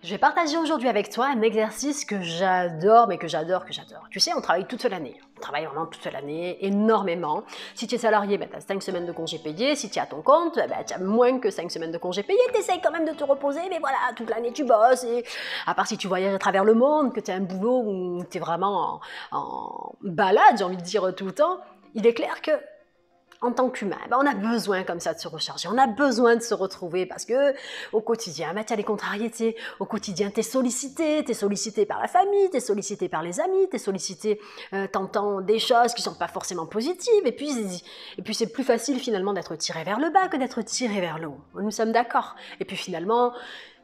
Je vais partager aujourd'hui avec toi un exercice que j'adore, mais que j'adore. Tu sais, on travaille toute l'année. On travaille vraiment toute l'année, énormément. Si tu es salarié, ben, tu as 5 semaines de congés payés. Si tu es à ton compte, ben, tu as moins que 5 semaines de congés payés. Tu essayes quand même de te reposer, mais voilà, toute l'année tu bosses. Et à part si tu voyages à travers le monde, que tu as un boulot où tu es vraiment en balade, j'ai envie de dire tout le temps, il est clair que en tant qu'humain, ben on a besoin comme ça de se recharger, on a besoin de se retrouver parce que au quotidien, ben, tu as des contrariétés, au quotidien tu es sollicité par la famille, tu es sollicité par les amis, tu es sollicité, t'entends des choses qui sont pas forcément positives et puis c'est plus facile finalement d'être tiré vers le bas que d'être tiré vers le haut. Nous sommes d'accord. Et puis finalement,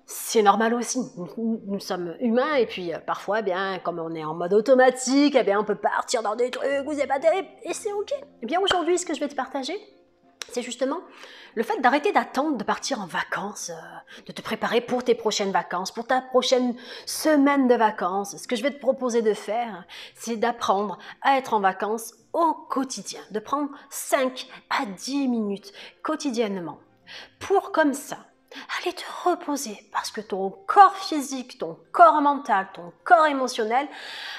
c'est normal aussi, nous sommes humains et puis parfois, bien, comme on est en mode automatique, eh bien, on peut partir dans des trucs où c'est pas terrible et c'est ok. Eh bien aujourd'hui, ce que je vais te partager, c'est justement le fait d'arrêter d'attendre de partir en vacances, de te préparer pour tes prochaines vacances, pour ta prochaine semaine de vacances. Ce que je vais te proposer de faire, c'est d'apprendre à être en vacances au quotidien, de prendre 5 à 10 minutes quotidiennement pour comme ça aller te reposer parce que ton corps physique, ton corps mental, ton corps émotionnel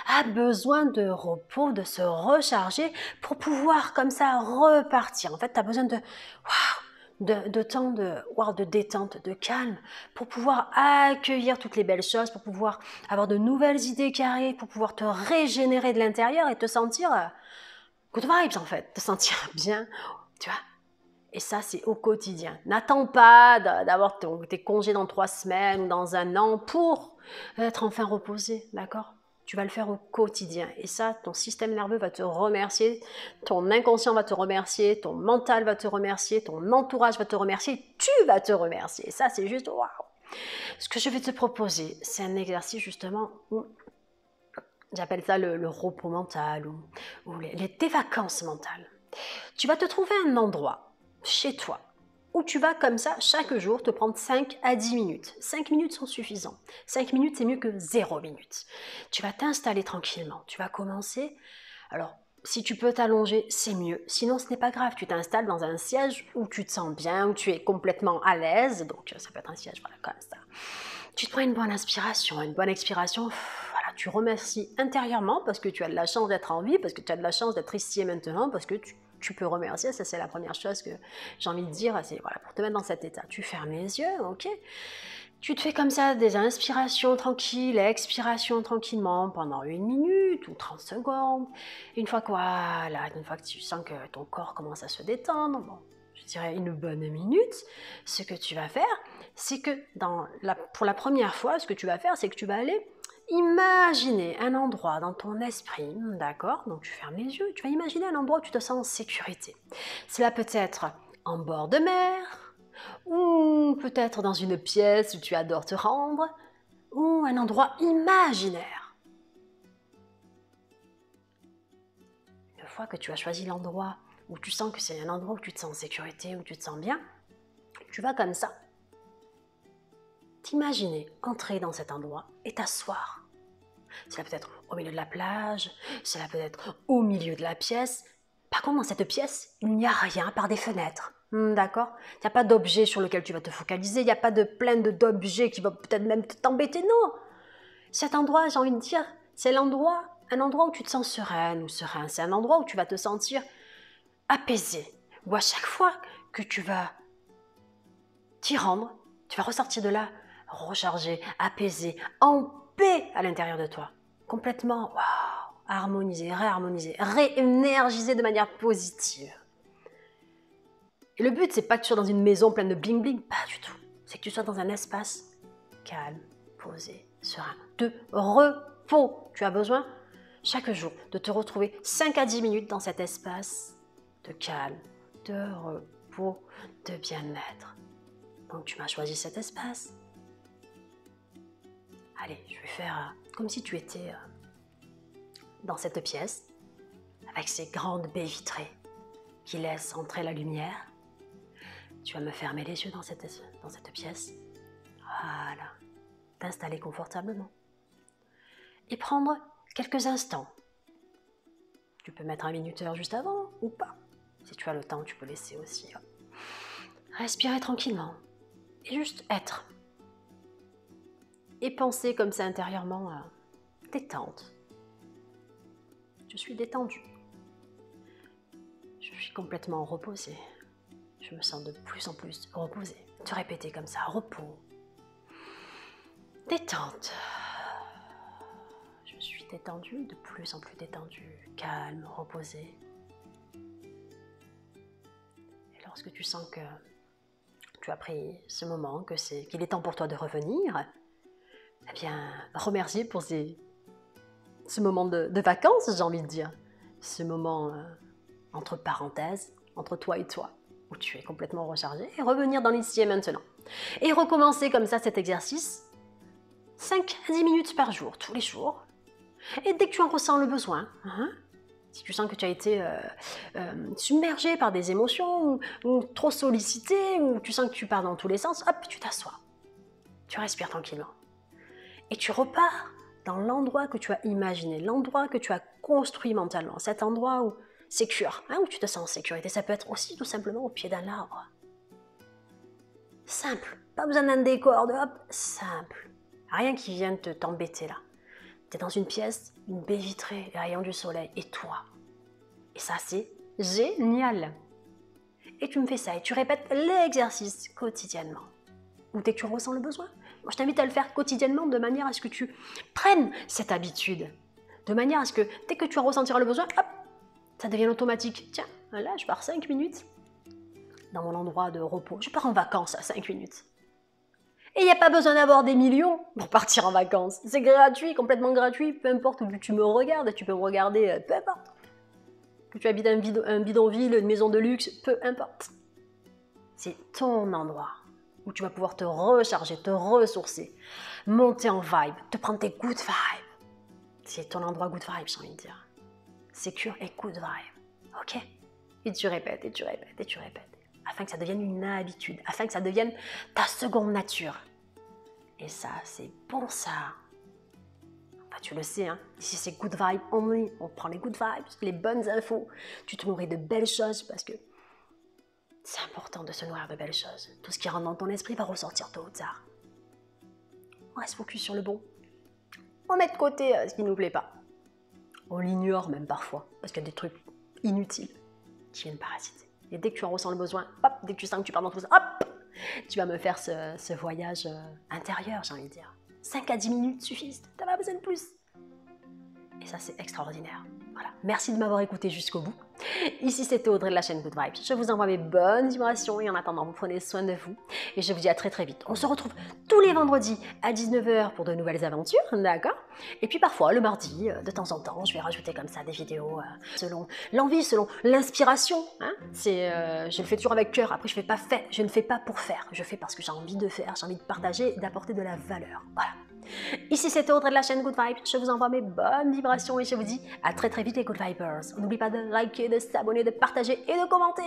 a besoin de repos, de se recharger pour pouvoir comme ça repartir. En fait, tu as besoin de temps de détente, de calme pour pouvoir accueillir toutes les belles choses, pour pouvoir avoir de nouvelles idées qui arrivent, pour pouvoir te régénérer de l'intérieur et te sentir good vibes en fait, te sentir bien, tu vois. Et ça, c'est au quotidien. N'attends pas d'avoir tes congés dans 3 semaines ou dans un an pour être enfin reposé, d'accord? Tu vas le faire au quotidien. Et ça, ton système nerveux va te remercier, ton inconscient va te remercier, ton mental va te remercier, ton entourage va te remercier, tu vas te remercier. Et ça, c'est juste waouh! Ce que je vais te proposer, c'est un exercice justement où j'appelle ça le repos mental ou tes vacances mentales. Tu vas te trouver un endroit chez toi, où tu vas comme ça, chaque jour, te prendre 5 à 10 minutes. 5 minutes sont suffisants. 5 minutes, c'est mieux que 0 minutes. Tu vas t'installer tranquillement. Tu vas commencer. Alors, si tu peux t'allonger, c'est mieux. Sinon, ce n'est pas grave. Tu t'installes dans un siège où tu te sens bien, où tu es complètement à l'aise. Donc, ça peut être un siège, voilà, comme ça. Tu te prends une bonne inspiration, une bonne expiration. Voilà, tu remercies intérieurement parce que tu as de la chance d'être en vie, parce que tu as de la chance d'être ici et maintenant, parce que tu peux remercier, ça c'est la première chose que j'ai envie de dire, c'est voilà, pour te mettre dans cet état. Tu fermes les yeux, ok? Tu te fais comme ça des inspirations tranquilles, expirations tranquillement pendant 1 minute ou 30 secondes. Une fois une fois que tu sens que ton corps commence à se détendre, bon, je dirais une bonne minute, ce que tu vas faire, c'est que pour la première fois, ce que tu vas faire, c'est que tu vas aller imaginer un endroit dans ton esprit, d'accord? Donc tu fermes les yeux, tu vas imaginer un endroit où tu te sens en sécurité. Cela peut être en bord de mer, ou peut-être dans une pièce où tu adores te rendre, ou un endroit imaginaire. Une fois que tu as choisi l'endroit où tu sens que c'est un endroit où tu te sens en sécurité, où tu te sens bien, tu vas comme ça t'imaginer entrer dans cet endroit et t'asseoir. Cela peut être au milieu de la plage, cela peut être au milieu de la pièce. Par contre, dans cette pièce, il n'y a rien à part des fenêtres. D'accord? Il n'y a pas d'objet sur lequel tu vas te focaliser, il n'y a pas de plein d'objets qui vont peut-être même t'embêter, non. Cet endroit, j'ai envie de dire, c'est un endroit où tu te sens sereine ou serein. C'est un endroit où tu vas te sentir apaisé. Où à chaque fois que tu vas t'y rendre, tu vas ressortir de là rechargé, apaisé, en paix à l'intérieur de toi. Complètement, waouh, harmonisé, réénergisé de manière positive. Et le but, c'est pas que tu sois dans une maison pleine de bling bling, pas du tout. C'est que tu sois dans un espace calme, posé, serein, de repos. Tu as besoin chaque jour de te retrouver 5 à 10 minutes dans cet espace de calme, de repos, de bien-être. Donc tu m'as choisi cet espace. Allez, je vais faire comme si tu étais dans cette pièce, avec ces grandes baies vitrées qui laissent entrer la lumière. Tu vas me fermer les yeux dans cette pièce. Voilà. T'installer confortablement. Et prendre quelques instants. Tu peux mettre un minuteur juste avant ou pas. Si tu as le temps, tu peux laisser aussi. Respirer tranquillement. Et juste être. et penser comme ça intérieurement à détente. Je suis détendue. Je suis complètement reposée. Je me sens de plus en plus reposée. Te répéter comme ça, repos. Détente. Je suis détendue, de plus en plus détendue, calme, reposée. Et lorsque tu sens que tu as pris ce moment, qu'il est temps pour toi de revenir, eh bien, remercier pour ce moment de vacances, j'ai envie de dire. Ce moment entre parenthèses, entre toi et toi, où tu es complètement rechargé, et revenir dans l'ici et maintenant. Et recommencer comme ça cet exercice, 5 à 10 minutes par jour, tous les jours. Et dès que tu en ressens le besoin, si tu sens que tu as été submergé par des émotions, ou trop sollicité, ou tu sens que tu pars dans tous les sens, hop, tu t'assois. Tu respires tranquillement. Et tu repars dans l'endroit que tu as imaginé, l'endroit que tu as construit mentalement, cet endroit où sécure, où tu te sens en sécurité. Ça peut être aussi tout simplement au pied d'un arbre. Simple, pas besoin d'un décor, simple. Rien qui vienne t'embêter là. Tu es dans une pièce, une baie vitrée, les rayons du soleil, et toi. Et ça, c'est génial. Et tu me fais ça, et tu répètes l'exercice quotidiennement. Ou dès que tu ressens le besoin. Moi, je t'invite à le faire quotidiennement de manière à ce que tu prennes cette habitude. De manière à ce que dès que tu en ressentiras le besoin, hop, ça devienne automatique. Tiens, là, je pars 5 minutes dans mon endroit de repos. Je pars en vacances à 5 minutes. Et il n'y a pas besoin d'avoir des millions pour partir en vacances. C'est gratuit, complètement gratuit. Peu importe où tu me regardes, tu peux me regarder, peu importe. Que tu habites un bidonville, une maison de luxe, peu importe. C'est ton endroit où tu vas pouvoir te recharger, te ressourcer, monter en vibe, te prendre tes good vibes. C'est ton endroit good vibes, j'ai envie de dire. Secure et good vibes. Ok? Et tu répètes, et tu répètes, et tu répètes. Afin que ça devienne une habitude, afin que ça devienne ta seconde nature. Et ça, c'est bon ça. Enfin, tu le sais, ici c'est good vibes only. On prend les good vibes, les bonnes infos. Tu te nourris de belles choses parce que c'est important de se nourrir de belles choses. Tout ce qui rentre dans ton esprit va ressortir tôt ou tard. On reste focus sur le bon. On met de côté ce qui ne nous plaît pas. On l'ignore même parfois, parce qu'il y a des trucs inutiles qui viennent parasiter. Et dès que tu en ressens le besoin, hop, dès que tu sens que tu pars dans tout ça, hop, tu vas me faire ce voyage intérieur, j'ai envie de dire. 5 à 10 minutes suffisent, tu n'as pas besoin de plus. Et ça, c'est extraordinaire. Voilà. Merci de m'avoir écouté jusqu'au bout. Ici, c'était Audrey de la chaîne Good Vibes. Je vous envoie mes bonnes vibrations et en attendant, vous prenez soin de vous. Et je vous dis à très très vite. On se retrouve tous les vendredis à 19h pour de nouvelles aventures, d'accord? Et puis parfois, le mardi, de temps en temps, je vais rajouter comme ça des vidéos selon l'envie, selon l'inspiration. Je le fais toujours avec cœur. Après, je ne fais pas pour faire. Je fais parce que j'ai envie de faire, j'ai envie de partager et d'apporter de la valeur. Voilà. Ici c'était Audrey de la chaîne Good Vibes, je vous envoie mes bonnes vibrations et je vous dis à très très vite les Good Vibers. N'oubliez pas de liker, de s'abonner, de partager et de commenter.